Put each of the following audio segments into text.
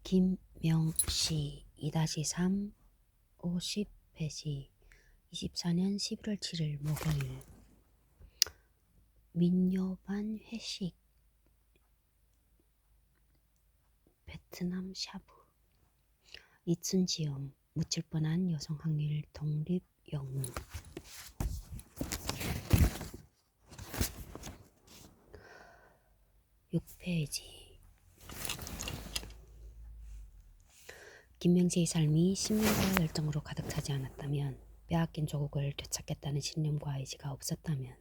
김명시 2-3 50페이지 24년 11월 7일 목요일. 민요반 회식 베트남 샤브. 이순지음 묻힐 뻔한 여성 항일 독립 영웅. 6페이지. 김명시의 삶이 신명과 열정으로 가득 차지 않았다면, 빼앗긴 조국을 되찾겠다는 신념과 의지가 없었다면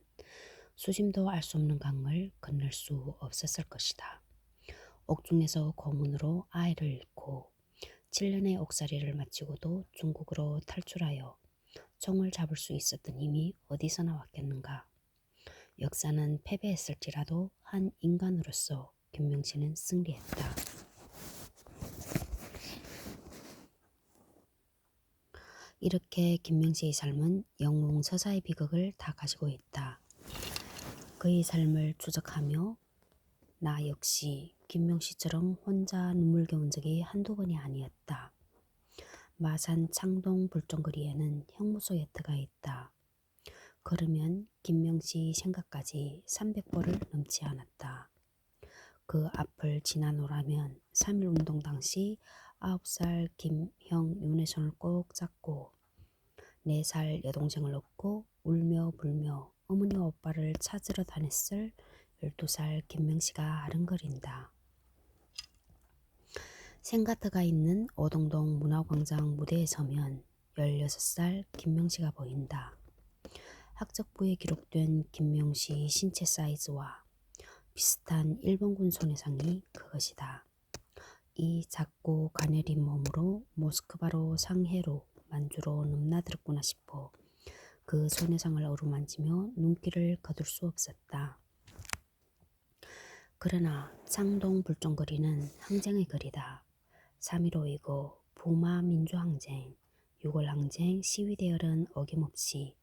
수심도 알 수 없는 강을 건널 수 없었을 것이다. 옥중에서 고문으로 아이를 잃고 7년의 옥살이를 마치고도 중국으로 탈출하여 총을 잡을 수 있었던 힘이 어디서 나왔겠는가. 역사는 패배했을지라도 한 인간으로서 김명시는 승리했다. 이렇게 김명시의 삶은 영웅 서사의 비극을 다 가지고 있다. 그의 삶을 추적하며 나 역시 김명시처럼 혼자 눈물겨운 적이 한두 번이 아니었다. 마산 창동 불종거리에는 형무소 예터가 있다. 걸으면 김명시 생각까지 300보를 넘지 않았다. 그 앞을 지나노라면 3.1 운동 당시 9살 김형 윤의 손을 꼭 잡고 4살 여동생을 얻고 울며 불며 어머니와 오빠를 찾으러 다녔을 12살 김명시가 아른거린다. 생가터가 있는 오동동 문화광장 무대에 서면 16살 김명시가 보인다. 학적부에 기록된 김명시 신체 사이즈와 비슷한 일본군 손해상이 그것이다. 이 작고 가녀린 몸으로 모스크바로 상해로 만주로 넘나들었구나 싶어 그 손해상을 어루만지며 눈길을 거둘 수 없었다. 그러나 창동 불종거리는 항쟁의 거리다. 3.15이고 부마 민주항쟁, 6월 항쟁 시위 대열은 어김없이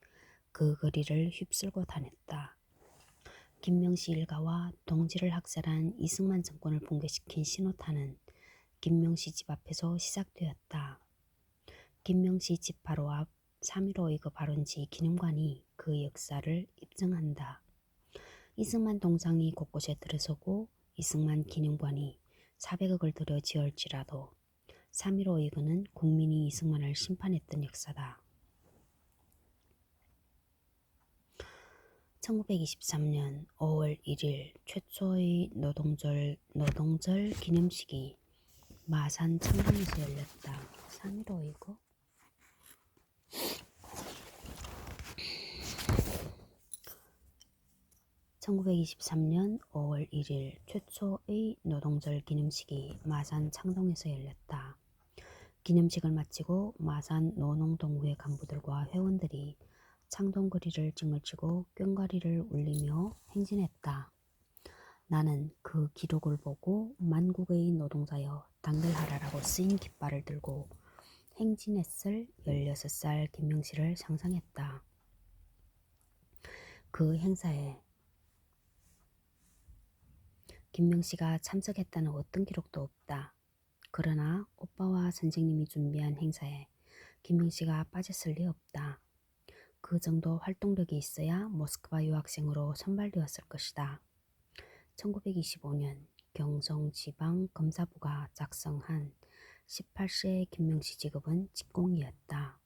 그 거리를 휩쓸고 다녔다. 김명시 일가와 동지를 학살한 이승만 정권을 붕괴시킨 신호탄은 김명시 집 앞에서 시작되었다. 김명시 집 바로 앞 3.15 의거 발원지 기념관이 그 역사를 입증한다. 이승만 동상이 곳곳에 들어서고 이승만 기념관이 400억을 들여 지을지라도 3.15 의거는 국민이 이승만을 심판했던 역사다. 1923년 5월 1일 최초의 노동절 기념식이 마산 창동에서 열렸다. 3.15 의거? (1923년 5월 1일) 최초의 노동절 기념식이 마산 창동에서 열렸다. 기념식을 마치고 마산 노농동구의 간부들과 회원들이 창동거리를 찡을치고 꽹과리를 울리며 행진했다. 나는 그 기록을 보고 만국의 노동자여 단결하라라고 쓰인 깃발을 들고 행진했을 16살 김명시를 상상했다. 그 행사에 김명시가 참석했다는 어떤 기록도 없다. 그러나 오빠와 선생님이 준비한 행사에 김명시가 빠졌을 리 없다. 그 정도 활동력이 있어야 모스크바 유학생으로 선발되었을 것이다. 1925년 경성지방검사부가 작성한 18세 김명시 직업은 직공이었다.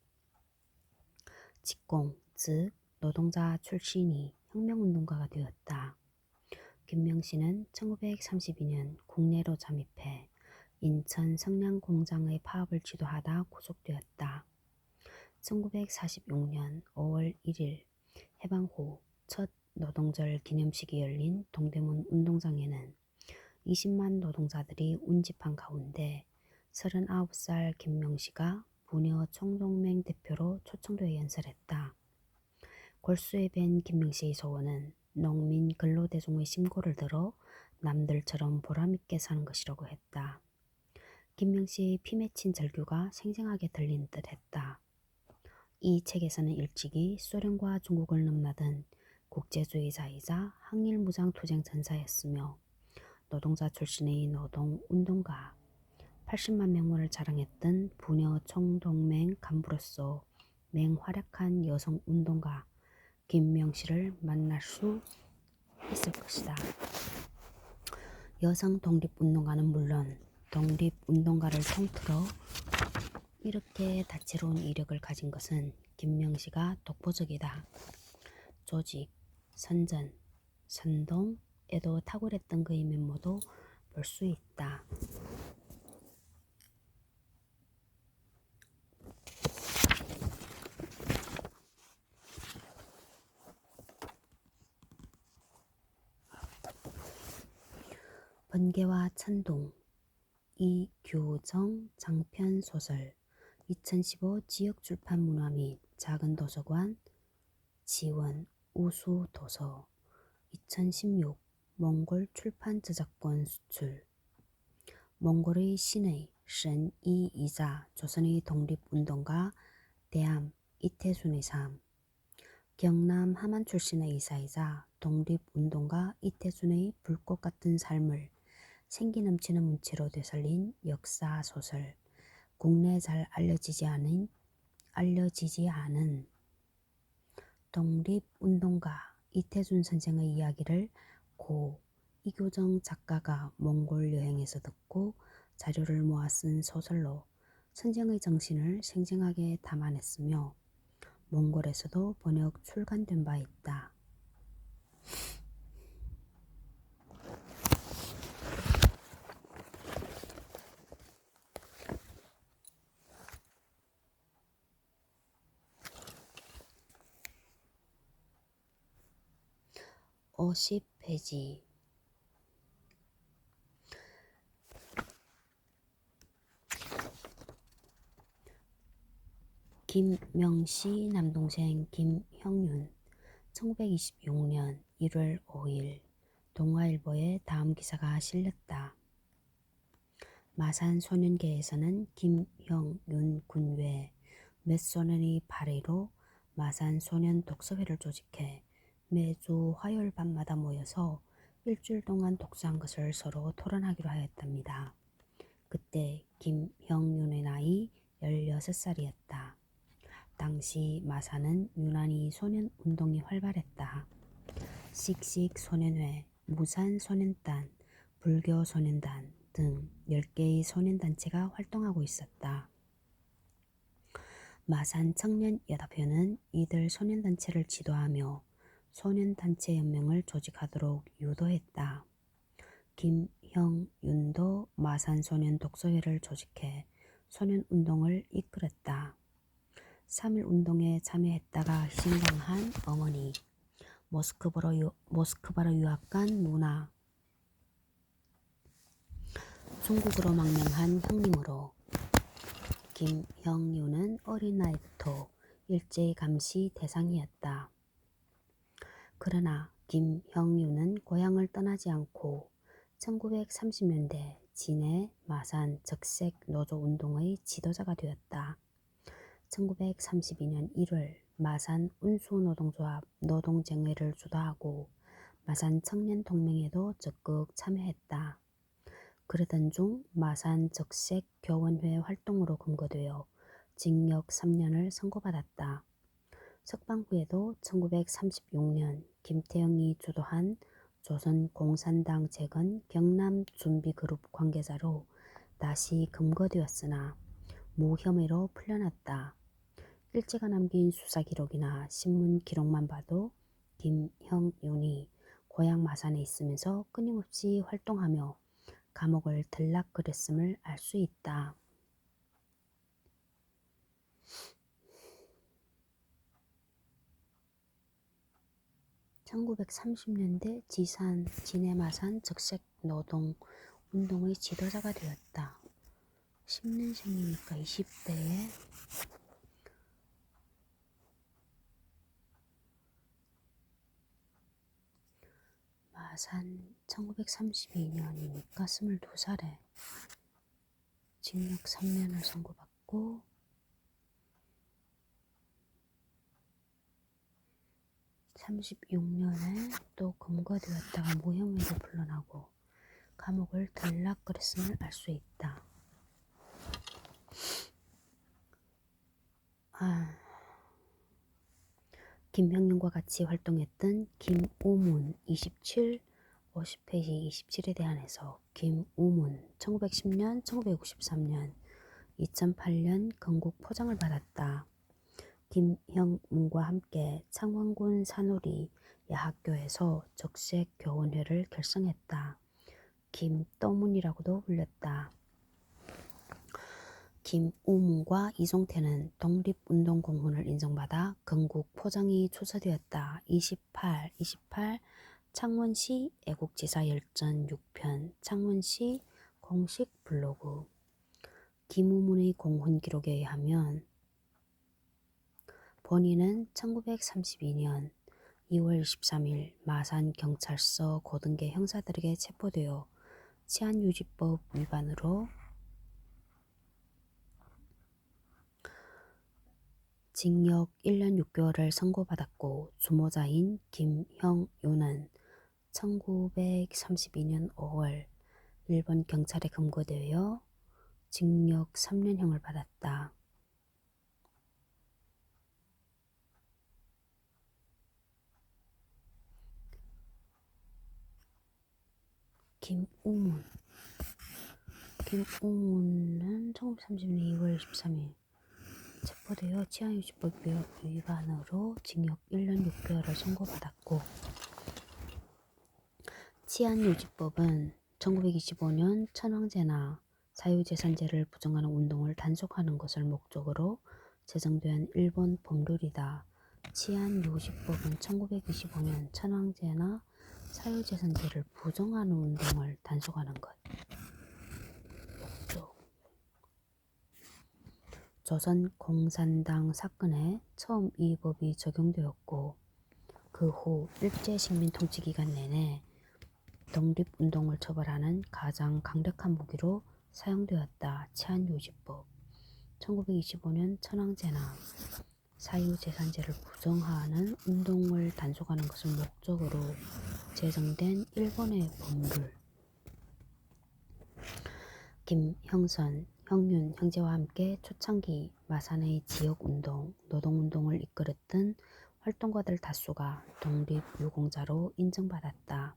직공, 즉 노동자 출신이 혁명운동가가 되었다. 김명시는 1932년 국내로 잠입해 인천 성냥공장의 파업을 지도하다 구속되었다. 1946년 5월 1일 해방 후 첫 노동절 기념식이 열린 동대문 운동장에는 20만 노동자들이 운집한 가운데 39살 김명시가 부녀 총동맹 대표로 초청되어 연설했다. 골수에 밴 김명시의 소원은 농민 근로대중의 심고를 들어 남들처럼 보람있게 사는 것이라고 했다. 김명시의 피 맺힌 절규가 생생하게 들린 듯 했다. 이 책에서는 일찍이 소련과 중국을 넘나든 국제주의자이자 항일무장투쟁 전사였으며 노동자 출신의 노동운동가, 80만 명문을 자랑했던 부녀 총동맹 간부로서 맹활약한 여성 운동가 김명씨를 만날 수 있을 것이다. 여성 독립운동가는 물론 독립운동가를 통틀어 이렇게 다채로운 이력을 가진 것은 김명씨가 독보적이다. 조직, 선전, 선동에도 탁월했던 그의 면모도 볼 수 있다. 번개와 천동, 이규정 장편 소설 2015 지역출판 문화 및 작은 도서관 지원 우수 도서 2016 몽골 출판 저작권 수출 몽골의 신의 신이이자 조선의 독립운동가 대암 이태순의 삶 경남 함안 출신의 이사이자 독립운동가 이태순의 불꽃 같은 삶을 생기 넘치는 문체로 되살린 역사소설 국내에 잘 알려지지 않은 독립운동가 이태순 선생의 이야기를 고 이교정 작가가 몽골 여행에서 듣고 자료를 모아 쓴 소설로 선생의 정신을 생생하게 담아냈으며 몽골에서도 번역 출간된 바 있다. (50 페이지) 김명씨 남동생 김형윤 1926년 1월 5일 동아일보에 다음 기사가 실렸다. 마산 소년계에서는 김형윤 군 외 몇 소년이 발의로 마산 소년 독서회를 조직해 매주 화요일 밤마다 모여서 일주일 동안 독서한 것을 서로 토론하기로 하였답니다. 그때 김형윤의 나이 16살이었다. 당시 마산은 유난히 소년운동이 활발했다. 씩씩 소년회, 무산 소년단, 불교 소년단 등 10개의 소년단체가 활동하고 있었다. 마산 청년연합회는 이들 소년단체를 지도하며 소년단체 연맹을 조직하도록 유도했다. 김형윤도 마산 소년 독서회를 조직해 소년운동을 이끌었다. 3.1운동에 참여했다가 희생당한 어머니, 모스크바로 유학 간 누나, 중국으로 망명한 형님으로 김형윤은 어린 나이부터 일제히 감시 대상이었다. 그러나 김형윤은 고향을 떠나지 않고 1930년대 진해 마산 적색 노조운동의 지도자가 되었다. 1932년 1월 마산 운수노동조합 노동쟁회를 주도하고 마산 청년동맹에도 적극 참여했다. 그러던 중 마산 적색교원회 활동으로 검거되어 징역 3년을 선고받았다. 석방 후에도 1936년 김태영이 주도한 조선공산당 재건 경남준비그룹 관계자로 다시 검거되었으나 무혐의로 풀려났다. 일제가 남긴 수사기록이나 신문 기록만 봐도 김형윤이 고향 마산에 있으면서 끊임없이 활동하며 감옥을 들락거렸음을 알 수 있다. (1930년대) 지산 진해 마산 적색 노동 운동의 지도자가 되었다. 10년생이니까 20대에 마산 1932년이니까 22살에 징역 3년을 선고받고 36년에 또 검거되었다가 무혐의로 풀려나고 감옥을 들락거렸음을 알 수 있다. 김형윤과 같이 활동했던 김우문 27, 50페이지 27에 대한 해석. 김우문 1910년, 1963년, 2008년 건국 포장을 받았다. 김형문과 함께 창원군 산오리 야학교에서 적색 교원회를 결성했다. 김떠문이라고도 불렸다. 김우문과 이종태는 독립운동공헌을 인정받아 건국 포장이 초서되었다. 28 창원시 애국지사 열전 6편 창원시 공식 블로그. 김우문의 공헌 기록에 의하면 본인은 1932년 2월 23일 마산경찰서 고등계 형사들에게 체포되어 치안유지법 위반으로 징역 1년 6개월을 선고받았고 주모자인 김형윤은 1932년 5월 일본 경찰에 검거되어 징역 3년형을 받았다. 김우문은 1930년 2월 23일 체포되어 치안유지법 위반으로 징역 1년 6개월을 선고받았고, 치안유지법은 1925년 천황제나 사유재산제를 부정하는 운동을 단속하는 것을 목적으로 제정된 일본 법률이다. 치안유지법은 1925년 천황제나 사유재산제를 부정하는 운동을 단속하는 것. 목적. 조선 공산당 사건에 처음 이 법이 적용되었고 그 후 일제식민 통치 기간 내내 독립운동을 처벌하는 가장 강력한 무기로 사용되었다. 치안유지법 1925년 천황제나 사유재산제를 부정하는 운동을 단속하는 것을 목적으로 제정된 일본의 법률. 형윤 형제와 함께 초창기 마산의 지역운동, 노동운동을 이끌었던 활동가들 다수가 독립유공자로 인정받았다.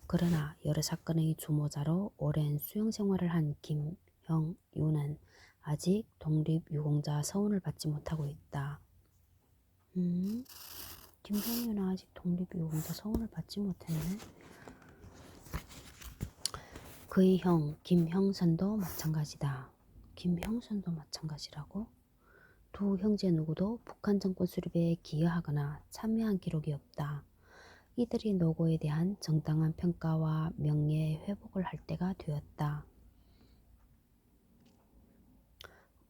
그러나 여러 사건의 주모자로 오랜 수용생활을 한 김형윤은 아직 독립유공자 서훈을 받지 못하고 있다. 김형윤은 아직 독립유공자 서훈을 받지 못했네. 그의 형 김형선도 마찬가지다. 김형선도 마찬가지라고? 두 형제 누구도 북한 정권 수립에 기여하거나 참여한 기록이 없다. 이들이 노고에 대한 정당한 평가와 명예 회복을 할 때가 되었다.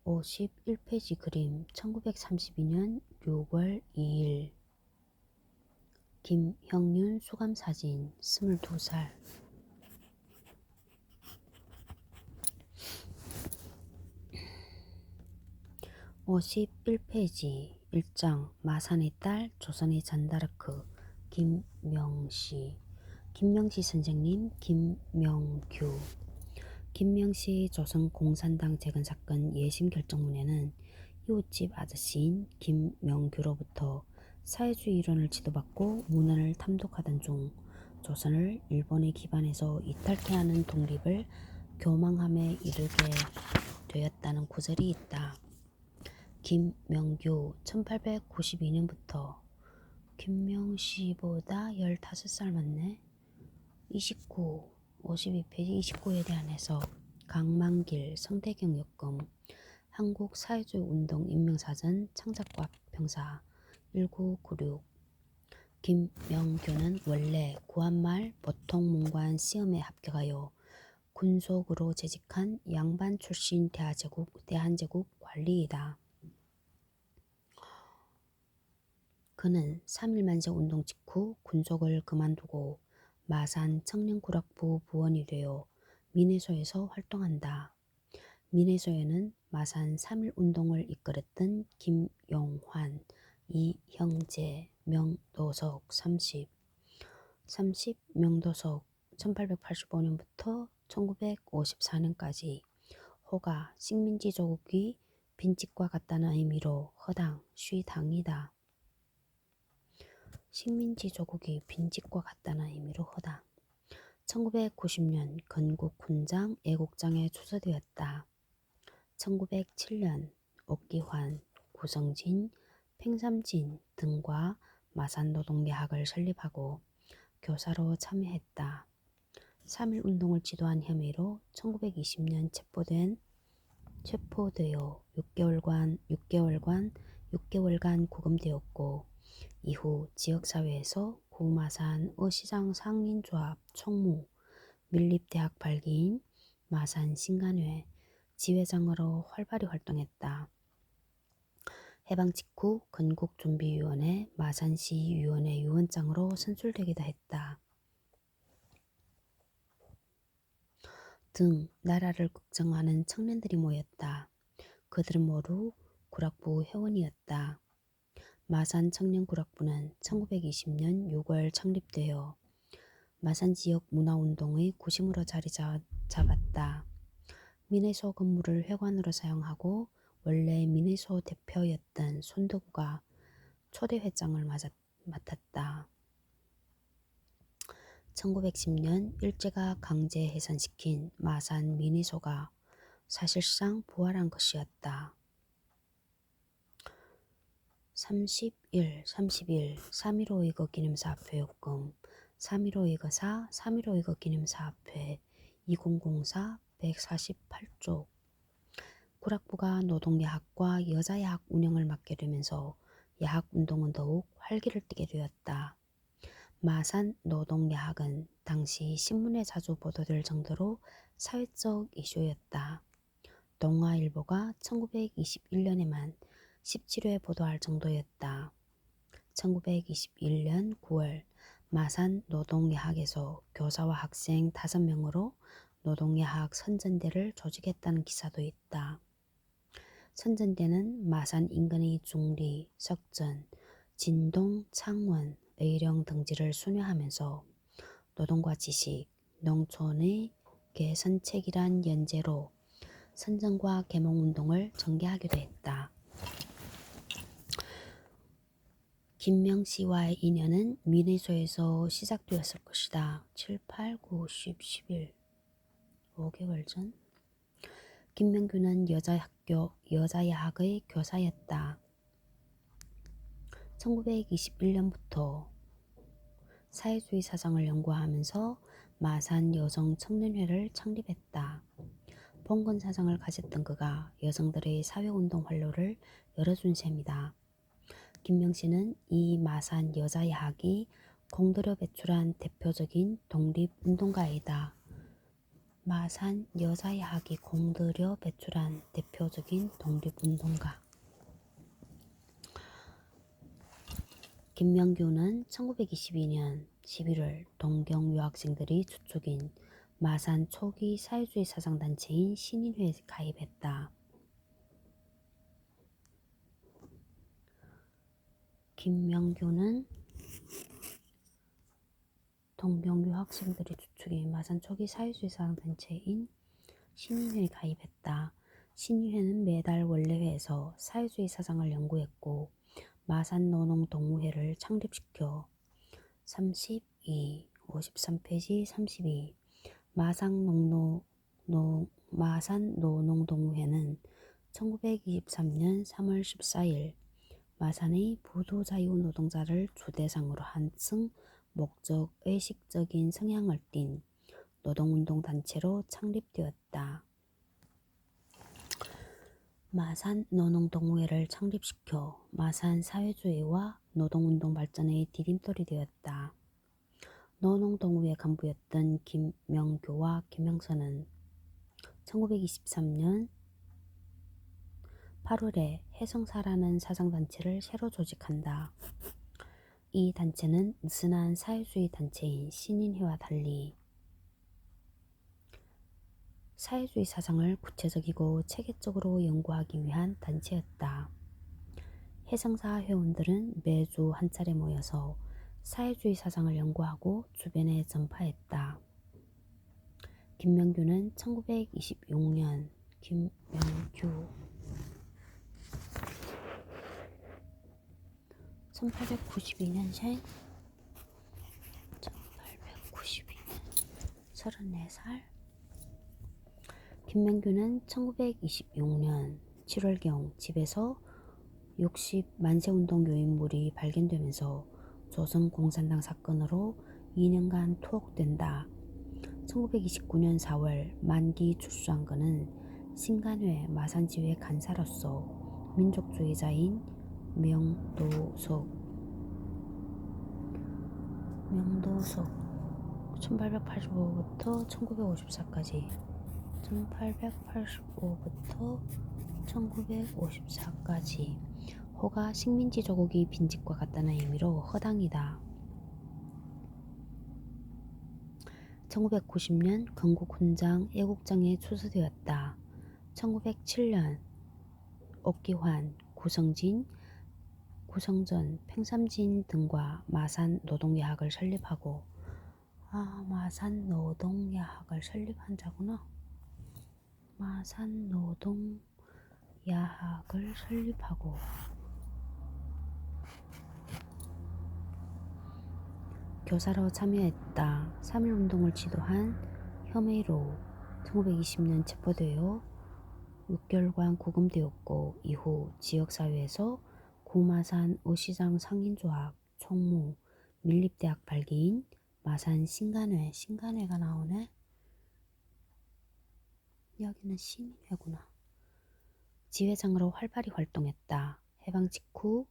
51페이지 그림 1932년 6월 2일 김형윤 수감사진 22살. (51페이지) 1장 마산의 딸 조선의 잔다르크 김명시. 김명시 선생님 김명규. 김명시 조선 공산당 재건 사건 예심 결정문에는 이웃집 아저씨인 김명규로부터 사회주의 이론을 지도받고 문헌을 탐독하던 중 조선을 일본에 기반해서 이탈케 하는 독립을 교망함에 이르게 되었다는 구절이 있다. 김명규 1892년부터 김명시보다 15살 많네. 52페이지 29에 대한 해석. 강만길 성대경 역검 한국 사회주의 운동 인명사전 창작과 평사 1996. 김명규는 원래 구한말 보통문관 시험에 합격하여 군속으로 재직한 양반 출신 대한제국 관리이다. 그는 3.1만세 운동 직후 군속을 그만두고 마산 청년구락부 부원이 되어 민해소에서 활동한다. 민해소에는 마산 3.1 운동을 이끌었던 김용환, 이형제, 명도석 30 명도석 1885년부터 1954년까지 호가 식민지 조국이 빈집과 같다는 의미로 허당, 쉬당이다. 식민지 조국이 빈집과 같다는 의미로 허당. 1990년 건국 훈장 애국장에 추서되었다. 1907년 옥기환, 구성진, 팽삼진 등과 마산노동계학을 설립하고 교사로 참여했다. 3.1운동을 지도한 혐의로 1920년 체포되어 6개월간 구금되었고 이후 지역사회에서 구마산 어시장 상인조합 총무, 밀립대학 발기인 마산 신간회 지회장으로 활발히 활동했다. 해방 직후 건국준비위원회 마산시위원회 위원장으로 선출되기도 했다. 등 나라를 걱정하는 청년들이 모였다. 그들은 모두 구락부 회원이었다. 마산 청년구락부는 1920년 6월 창립되어 마산 지역 문화운동의 구심으로 자리 잡았다. 민해소 건물을 회관으로 사용하고 원래 민해소 대표였던 손덕우가 초대 회장을 맡았다. 1910년 일제가 강제 해산시킨 마산 민해소가 사실상 부활한 것이었다. 30일 3.15 이거 기념사업회 요금 3.15 이거사 3.15 이거 기념사업회 2004 148쪽 구락부가 노동야학과 여자야학 운영을 맡게 되면서 야학운동은 더욱 활기를 띠게 되었다. 마산 노동야학은 당시 신문에 자주 보도될 정도로 사회적 이슈였다. 동아일보가 1921년에만 17회 보도할 정도였다. 1921년 9월 마산 노동야학에서 교사와 학생 5명으로 노동야학 선전대를 조직했다는 기사도 있다. 선전대는 마산 인근의 중리, 석전, 진동, 창원, 의령 등지를 순회하면서 노동과 지식, 농촌의 개선책이란 연재로 선전과 계몽운동을 전개하기도 했다. 김명씨와의 인연은 민해소에서 시작되었을 것이다. 7, 8, 9, 10, 11 5개월 전 김명규는 여자야학의 교사였다. 1921년부터 사회주의 사상을 연구하면서 마산 여성청년회를 창립했다. 봉건 사상을 가졌던 그가 여성들의 사회운동 활로를 열어준 셈이다. 김명씨는 이 마산 여자야학이 공들여 배출한 대표적인 독립운동가이다. 마산 여자야학이 공들여 배출한 대표적인 독립운동가. 김명규는 1922년 11월 동경 유학생들이 주축인 마산 초기 사회주의 사상단체인 신인회에 가입했다. 김명규는 동경 유학생들이 주축인 마산 초기 사회주의 사상단체인 신인회에 가입했다. 신인회는 매달 원래회에서 사회주의 사상을 연구했고 마산 노농동무회를 창립시켜 53페이지 32 마산 노농동무회는 1923년 3월 14일 마산의 부도자유 노동자를 주대상으로 한층 목적 의식적인 성향을 띤 노동운동단체로 창립되었다. 마산 노농동무회를 창립시켜 마산 사회주의와 노동운동 발전의 디딤돌이 되었다. 노농동무회 간부였던 김명규와 김영선은 1923년 8월에 해성사라는 사상단체를 새로 조직한다. 이 단체는 느슨한 사회주의 단체인 신인회와 달리 사회주의 사상을 구체적이고 체계적으로 연구하기 위한 단체였다. 해성사 회원들은 매주 한 차례 모여서 사회주의 사상을 연구하고 주변에 전파했다. 김명규는 1926년 김명규 1892년생 34살 김명규는 1926년 7월경 집에서 60 만세운동 요인물이 발견되면서 조선공산당 사건으로 2년간 투옥된다. 1929년 4월 만기 출소한 그는 신간회 마산지회 간사로서 민족주의자인 명도석 1885부터 1954까지 1885호가 식민지 조국이 빈집과 같다는 의미로 허당이다. 1990년 건국훈장 애국장에 추수되었다. 1907년 옥기환, 구성전, 팽삼진 등과 마산노동야학을 설립하고 마산노동야학을 설립한 자구나. 마산노동야학을 설립하고 교사로 참여했다. 3.1운동을 지도한 혐의로 1920년 체포되어 6개월간 구금되었고 이후 지역사회에서 구마산 의시장 상인조합 총무 밀립대학 발기인 마산 신간회가 나오네. 여기는 신임회구나. 지회장으로 활발히 활동했다. 해방 직후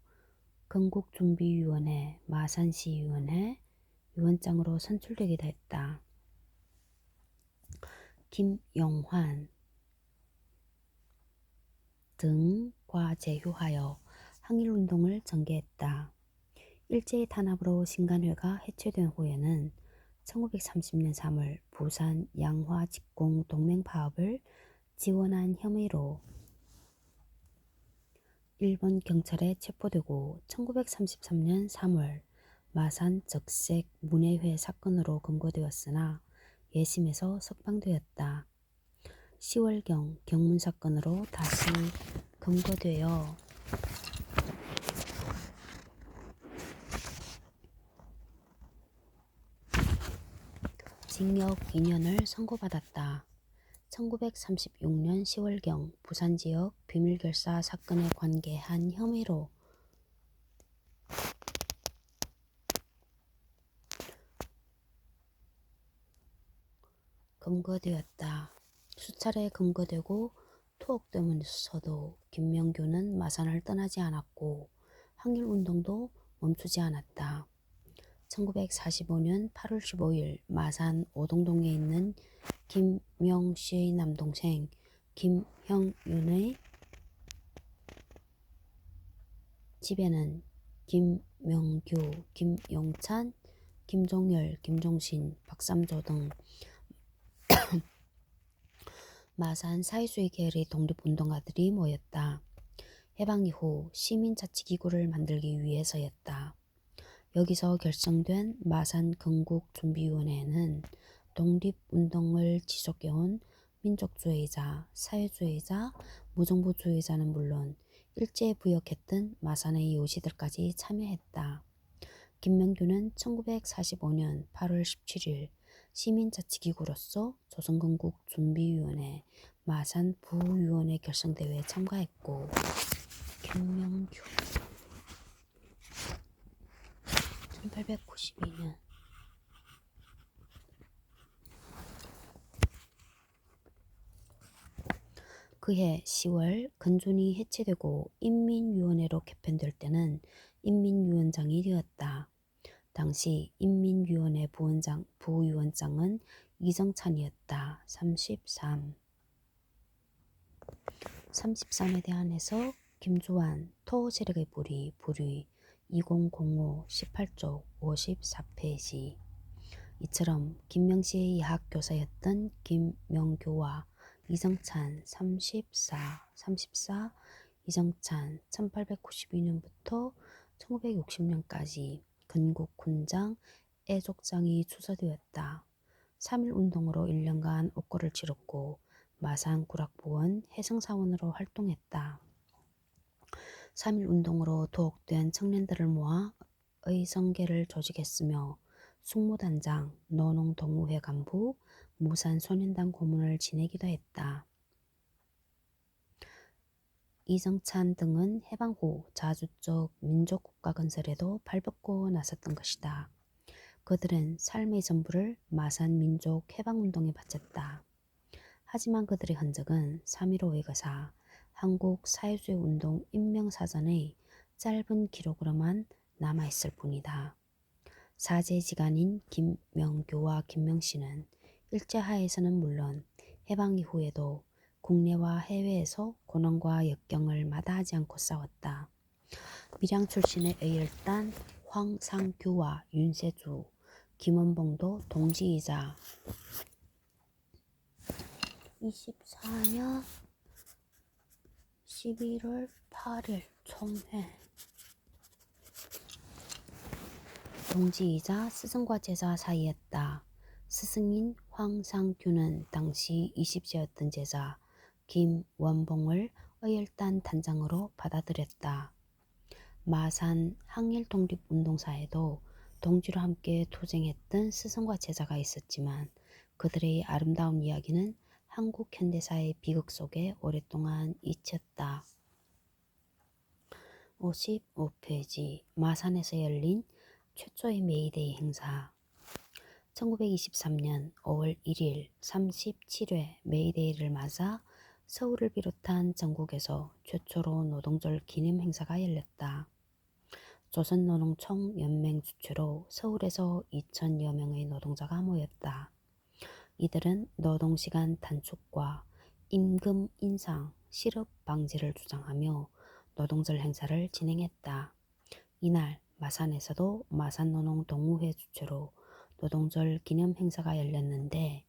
건국준비위원회, 마산시위원회 위원장으로 선출되기도 했다. 김영환 등과 제휴하여 항일운동을 전개했다. 일제의 탄압으로 신간회가 해체된 후에는 1930년 3월 부산 양화 직공 동맹파업을 지원한 혐의로 일본 경찰에 체포되고 1933년 3월 마산 적색 문해회 사건으로 검거되었으나 예심에서 석방되었다. 10월경 경문 사건으로 다시 검거되어 징역 2년을 선고받았다. 1936년 10월경 부산지역 비밀결사 사건에 관계한 혐의로 검거되었다. 수차례 검거되고 투옥되면서도 김명규는 마산을 떠나지 않았고 항일운동도 멈추지 않았다. 1945년 8월 15일 마산 오동동에 있는 김명씨의 남동생 김형윤의 집에는 김명규, 김용찬, 김종열, 김종신, 박삼조 등 마산 사회주의 계열의 독립운동가들이 모였다. 해방 이후 시민자치기구를 만들기 위해서였다. 여기서 결성된 마산 건국준비위원회는 독립운동을 지속해온 민족주의자, 사회주의자, 무정부주의자는 물론 일제에 부역했던 마산의 요시들까지 참여했다. 김명규는 1945년 8월 17일 시민자치기구로서 조선건국준비위원회 마산 부위원회 결성대회에 참가했고 김명규 1892년 그해 10월 건준이 해체되고 인민위원회로 개편될 때는 인민위원장이 되었다. 당시 인민위원회 부위원장은 이정찬이었다. 33에 대한해서 김주환 토세력의 불의 2005 18쪽 54페이지. 이처럼 김명씨의 야학교사였던 김명규와 이정찬 34 이정찬 1892년부터 1960년까지 건국훈장 애족장이 추서되었다. 3.1운동으로 1년간 옥고를 치렀고 마산 구락부원 해승사원으로 활동했다. 3.1 운동으로 도옥된 청년들을 모아 의성계를 조직했으며 숙무단장, 노농동우회 간부, 무산소년단 고문을 지내기도 했다. 이정찬 등은 해방 후 자주적 민족국가 건설에도 발벗고 나섰던 것이다. 그들은 삶의 전부를 마산 민족 해방운동에 바쳤다. 하지만 그들의 흔적은 3.15 의거사, 한국 사회주의 운동 인명사전의 짧은 기록으로만 남아있을 뿐이다. 사제지간인 김명교와 김명씨는 일제하에서는 물론 해방 이후에도 국내와 해외에서 고난과 역경을 마다하지 않고 싸웠다. 밀양 출신의 의열단 황상규와 윤세주, 김원봉도 동지이자 24년 11월 8일 총회 동지이자 스승과 제자 사이였다. 스승인 황상규는 당시 20세였던 제자 김원봉을 의열단 단장으로 받아들였다. 마산 항일 독립운동사에도 동지로 함께 투쟁했던 스승과 제자가 있었지만 그들의 아름다운 이야기는 한국 현대사의 비극 속에 오랫동안 잊혔다. 55페이지 마산에서 열린 최초의 메이데이 행사 1923년 5월 1일 37회 메이데이를 맞아 서울을 비롯한 전국에서 최초로 노동절 기념 행사가 열렸다. 조선노동총연맹 주최로 서울에서 2,000여 명의 노동자가 모였다. 이들은 노동시간 단축과 임금 인상, 실업 방지를 주장하며 노동절 행사를 진행했다. 이날 마산에서도 마산노동동우회 주최로 노동절 기념 행사가 열렸는데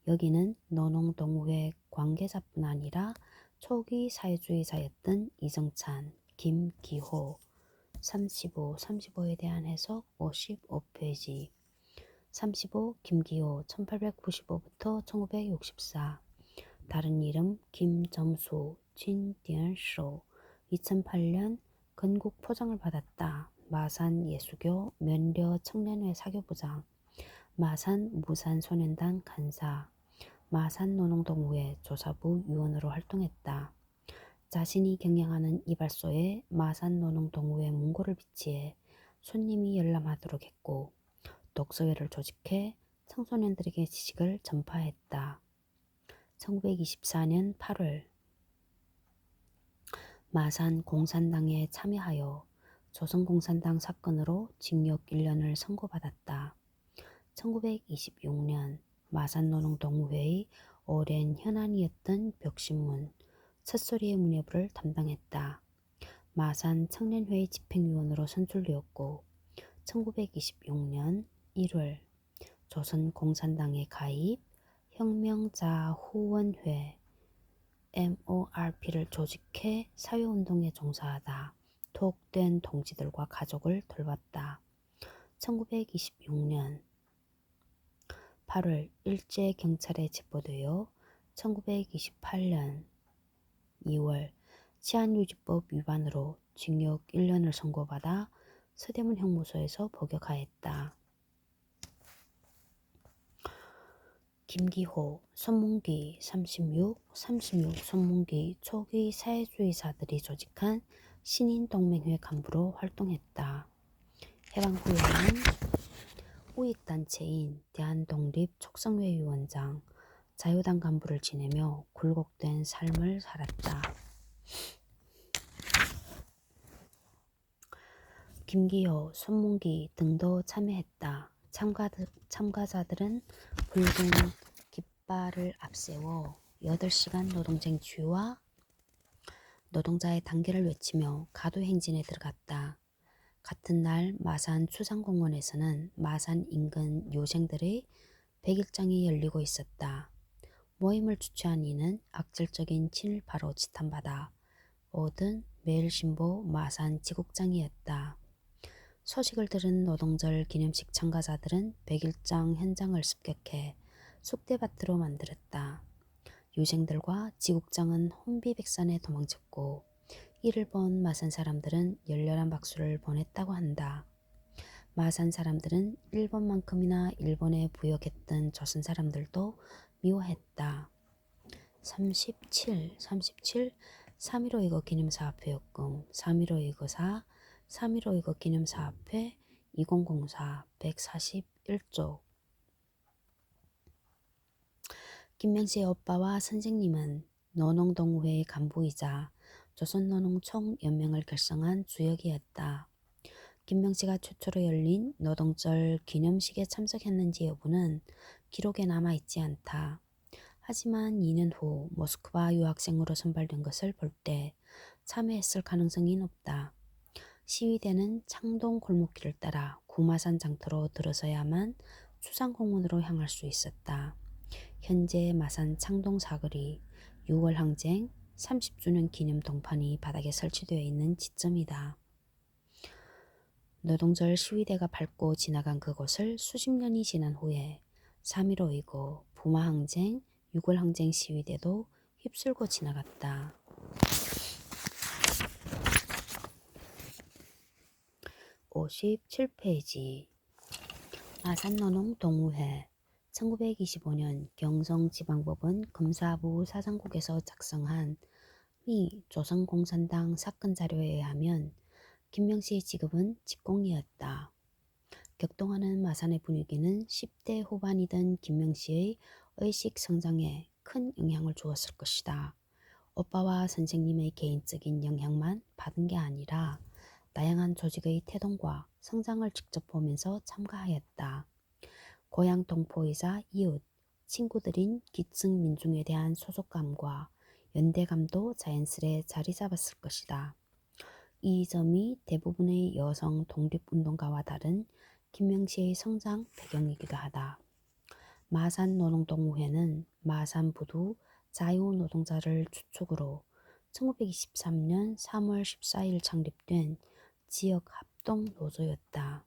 여기는 노동동우회 관계자뿐 아니라 초기 사회주의자였던 이정찬, 김기호, 35에 대한 해석 55페이지 35 김기호 1895부터 1964 다른 이름 김점수 진디언쇼 2008년 건국 포장을 받았다. 마산 예수교 면려 청년회 사교부장 마산 무산소년단 간사 마산 노동동우회 조사부 위원으로 활동했다. 자신이 경영하는 이발소에 마산 노동동우회 문고를 비치해 손님이 열람하도록 했고 독서회를 조직해 청소년들에게 지식을 전파했다. 1924년 8월 마산 공산당에 참여하여 조선공산당 사건으로 징역 1년을 선고받았다. 1926년 마산노동동우회의 오랜 현안이었던 벽신문 첫소리의 문예부를 담당했다. 마산 청년회의 집행위원으로 선출되었고 1926년 1월 조선공산당에 가입 혁명자후원회 MORP를 조직해 사회운동에 종사하다 도옥된 동지들과 가족을 돌봤다. 1926년 8월 일제경찰에 체포되어 1928년 2월 치안유지법 위반으로 징역 1년을 선고받아 서대문 형무소에서 복역하였다. 김기호, 손문기 36 손문기 초기 사회주의자들이 조직한 신인동맹회 간부로 활동했다. 해방 후에는 우익단체인 대한독립촉성회 위원장, 자유당 간부를 지내며 굴곡된 삶을 살았다. 김기호, 손문기 등도 참여했다. 참가자들은 붉은 깃발을 앞세워 8시간 노동쟁취와 노동자의 단계를 외치며 가도행진에 들어갔다. 같은 날 마산 추상공원에서는 마산 인근 요생들의 백일장이 열리고 있었다. 모임을 주최한 이는 악질적인 친일파로 지탄받아 얻은 매일신보 마산 지국장이었다. 소식을 들은 노동절 기념식 참가자들은 백일장 현장을 습격해 쑥대밭으로 만들었다. 유생들과 지국장은 혼비백산에 도망쳤고 이를 본 마산 사람들은 열렬한 박수를 보냈다고 한다. 마산 사람들은 일본만큼이나 일본에 부역했던 조선 사람들도 미워했다. 37. 3.15 기념사업회 요금 3.15 3.15 기념사업회 2004 141조 김명시의 오빠와 선생님은 노농동호회의 간부이자 조선노농총연맹을 결성한 주역이었다. 김명시가 최초로 열린 노동절 기념식에 참석했는지 여부는 기록에 남아있지 않다. 하지만 2년 후 모스크바 유학생으로 선발된 것을 볼 때 참여했을 가능성이 높다. 시위대는 창동 골목길을 따라 구마산 장터로 들어서야만 수상공원으로 향할 수 있었다. 현재 마산 창동 사거리 6월 항쟁 30주년 기념 동판이 바닥에 설치되어 있는 지점이다. 노동절 시위대가 밟고 지나간 그곳을 수십 년이 지난 후에 3.15이고 부마항쟁, 6월 항쟁 시위대도 휩쓸고 지나갔다. 57페이지 마산노농동우회 1925년 경성지방법원 검사부 사상국에서 작성한 미 조선공산당 사건 자료에 의하면 김명시의 직업은 직공이었다. 격동하는 마산의 분위기는 10대 후반이던 김명시의 의식 성장에 큰 영향을 주었을 것이다. 오빠와 선생님의 개인적인 영향만 받은 게 아니라 다양한 조직의 태동과 성장을 직접 보면서 참가하였다. 고향 동포이자 이웃, 친구들인 기층 민중에 대한 소속감과 연대감도 자연스레 자리 잡았을 것이다. 이 점이 대부분의 여성 독립운동가와 다른 김명시의 성장 배경이기도 하다. 마산노동동호회는 마산부두 자유노동자를 주축으로 1923년 3월 14일 창립된 지역 합동 노조였다.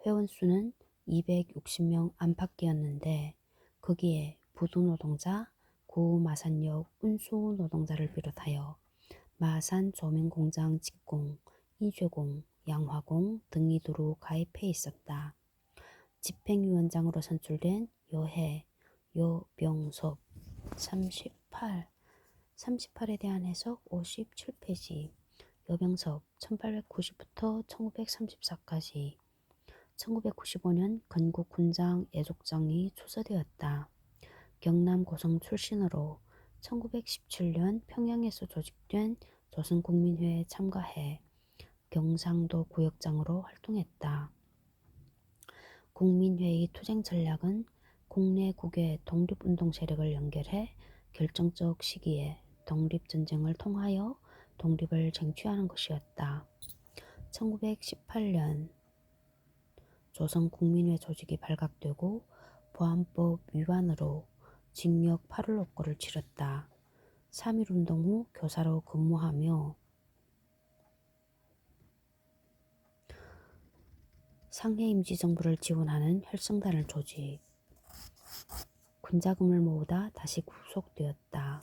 회원수는 260명 안팎이었는데 거기에 부두노동자, 구마산역 운수노동자를 비롯하여 마산 조명공장 직공, 인쇄공, 양화공 등이 두루 가입해 있었다. 집행위원장으로 선출된 여해, 여병섭 38에 대한 해석 57페이지 여병섭 1890부터 1934까지 1995년 건국군장 애족장이 추서되었다. 경남 고성 출신으로 1917년 평양에서 조직된 조선국민회에 참가해 경상도 구역장으로 활동했다. 국민회의 투쟁 전략은 국내 국외 독립운동 세력을 연결해 결정적 시기에 독립전쟁을 통하여 독립을 쟁취하는 것이었다. 1918년 조선국민회 조직이 발각되고 보안법 위반으로 징역 8월 업고를 치렀다. 3.1운동 후 교사로 근무하며 상해 임시정부를 지원하는 혈성단을 조직. 군자금을 모으다 다시 구속되었다.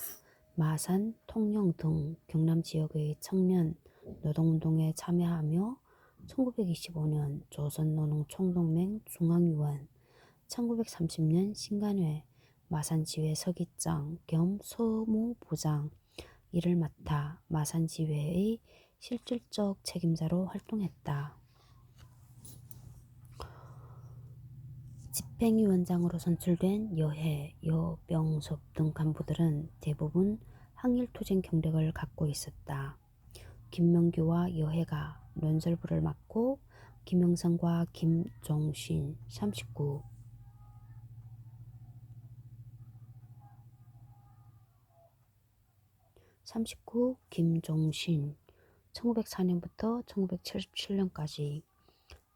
마산, 통영 등 경남 지역의 청년 노동운동에 참여하며 1925년 조선노농총동맹 중앙위원, 1930년 신간회 마산지회 서기장 겸 서무부장 이를 맡아 마산지회의 실질적 책임자로 활동했다. 집행위원장으로 선출된 여해, 여병섭 등 간부들은 대부분 항일투쟁 경력을 갖고 있었다. 김명규와 여해가 논설부를 맡고 김영선과 김종신 39, 김종신 1904년부터 1977년까지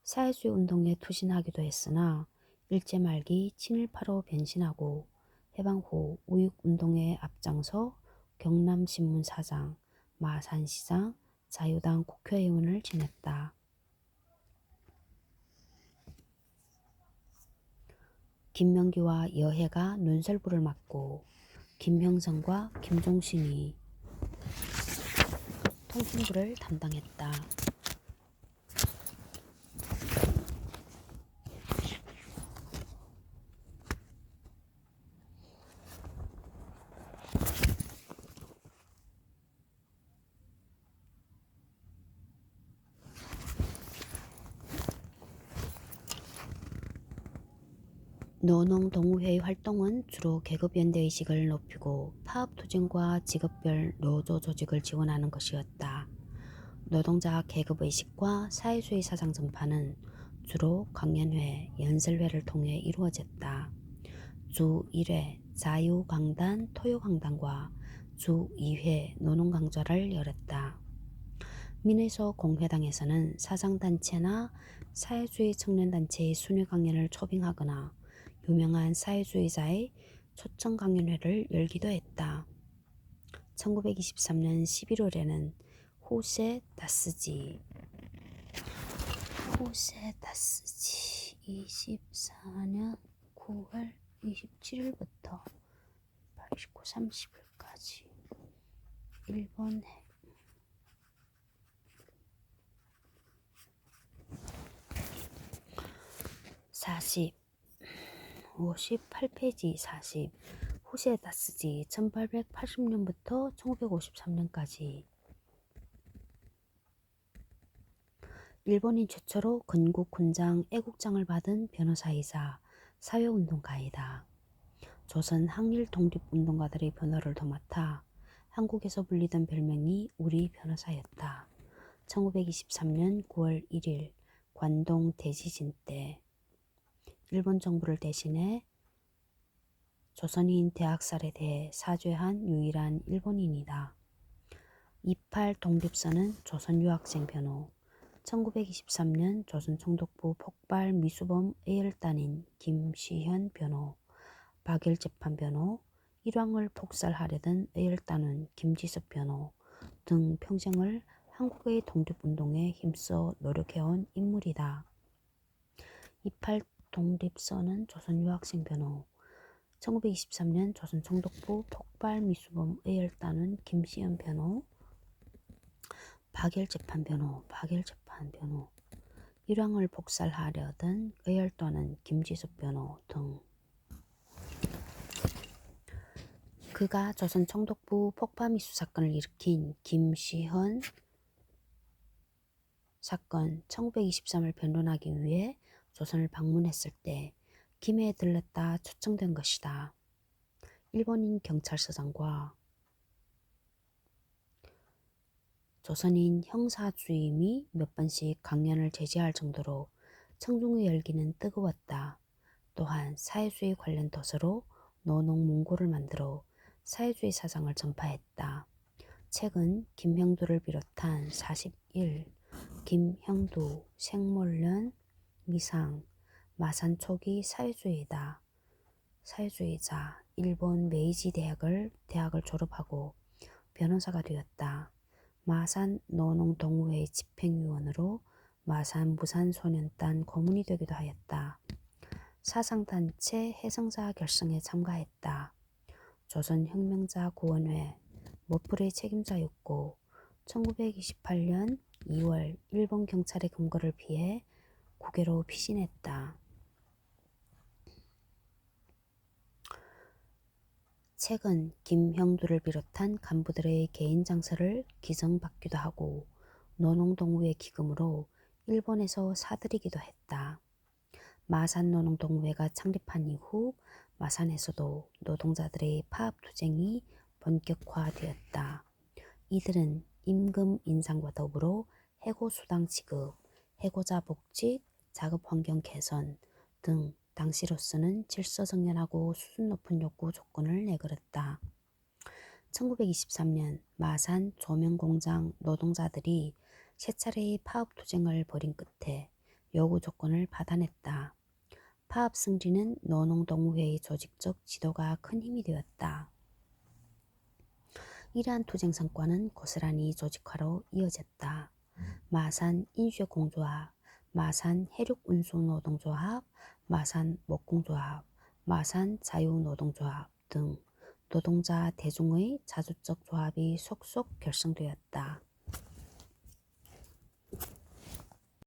사회주의 운동에 투신하기도 했으나 일제 말기 친일파로 변신하고 해방 후 우육운동에 앞장서 경남신문 사장, 마산시장, 자유당 국회의원을 지냈다. 김명기와 여해가 논설부를 맡고 김형성과 김종신이 통신부를 담당했다. 노농동우회의 활동은 주로 계급연대의식을 높이고 파업투쟁과 직업별 노조 조직을 지원하는 것이었다. 노동자 계급의식과 사회주의 사상 전파는 주로 강연회, 연설회를 통해 이루어졌다. 주 1회 자유강단, 토요강단과 주 2회 노농강좌를 열었다. 민의소 공회당에서는 사상단체나 사회주의 청년단체의 순회 강연을 초빙하거나 유명한 사회주의자의 초청 강연회를 열기도 했다. 1923년 11월에는 호세 다스지 24년 9월 27일부터 89, 30일까지 일본해 58페이지 40 호세 다스지 1880년부터 1953년까지 일본인 최초로 건국 훈장 애국장을 받은 변호사이자 사회운동가이다. 조선 항일 독립운동가들의 변호를 도맡아 한국에서 불리던 별명이 우리 변호사였다. 1923년 9월 1일 관동 대지진 때 일본 정부를 대신해 조선인 대학살에 대해 사죄한 유일한 일본인이다. 28 독립선은 조선 유학생 변호 1923년 조선 총독부 폭발 미수범 A열단인 김시현 변호, 박열재판 변호, 일왕을 폭살하려던 A열단은 김지섭 변호 등 평생을 한국의 독립운동에 힘써 노력해온 인물이다. 28 독립선은 조선 유학생 변호 1923년 조선 총독부 폭발 미수범 A열단은 김시현 변호, 박열재판 변호, 일왕을 폭살하려던 A열단은 김지섭 변호 등 그가 조선 총독부 폭파미수 사건을 일으킨 김시현 사건 1923을 변론하기 위해 조선을 방문했을 때 김해에 들렀다 초청된 것이다. 일본인 경찰서장과 조선인 형사주임이 몇 번씩 강연을 제지할 정도로 청중의 열기는 뜨거웠다. 또한 사회주의 관련 도서로 노농 문고를 만들어 사회주의 사상을 전파했다. 책은 김형두를 비롯한 41, 김형두, 생몰련, 미상, 마산 초기 사회주의자, 일본 메이지 대학을 졸업하고 변호사가 되었다. 마산 노농동우회 집행위원으로 마산 무산소년단 고문이 되기도 하였다. 사상단체 해성사 결성에 참가했다. 조선혁명자 구원회 모풀의 책임자였고 1928년 2월 일본 경찰의 검거를 피해 국외로 피신했다. 책은 김형두를 비롯한 간부들의 개인 장서를 기증받기도 하고 노농동우회 기금으로 일본에서 사들이기도 했다. 마산 노농동우회가 창립한 이후 마산에서도 노동자들의 파업투쟁이 본격화되었다. 이들은 임금 인상과 더불어 해고수당 지급, 해고자 복직, 작업환경 개선 등 당시로서는 질서정연하고 수준 높은 요구 조건을 내걸었다. 1923년 마산 조명공장 노동자들이 세 차례의 파업투쟁을 벌인 끝에 요구 조건을 받아냈다. 파업 승리는 노농동우회의 조직적 지도가 큰 힘이 되었다. 이러한 투쟁 성과는 고스란히 조직화로 이어졌다. 마산 인쇄공조합, 마산 해륙운수노동조합, 마산 목공조합, 마산 자유노동조합 등 노동자 대중의 자주적 조합이 속속 결성되었다.